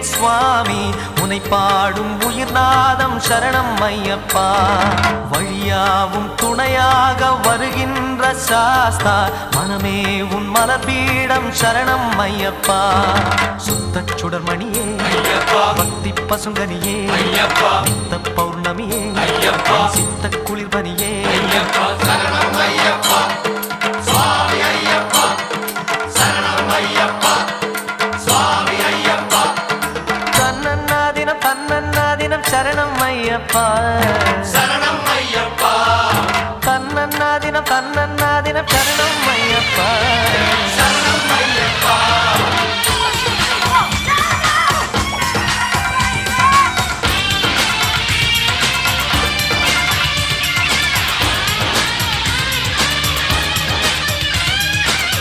சுவாமி உனை பாடும் உயிர்நாதம் சரணம் ஐயப்பா வழியாவும் துணையாக வருகின்ற சாஸ்தா மனமே உன் மலர்பீடம் சரணம் ஐயப்பா சுத்த சுடர்மணியே பக்தி பசுங்கனியே நித்த பௌர்ணமியே சித்த குளிர்பனியே சரணம் ஐயப்பா சுவாமி ஐயப்பா சரணம் ஐயப்பா சுவாமி ஐயப்பா தன்னன்னாதினம் சரணம் ஐயப்பா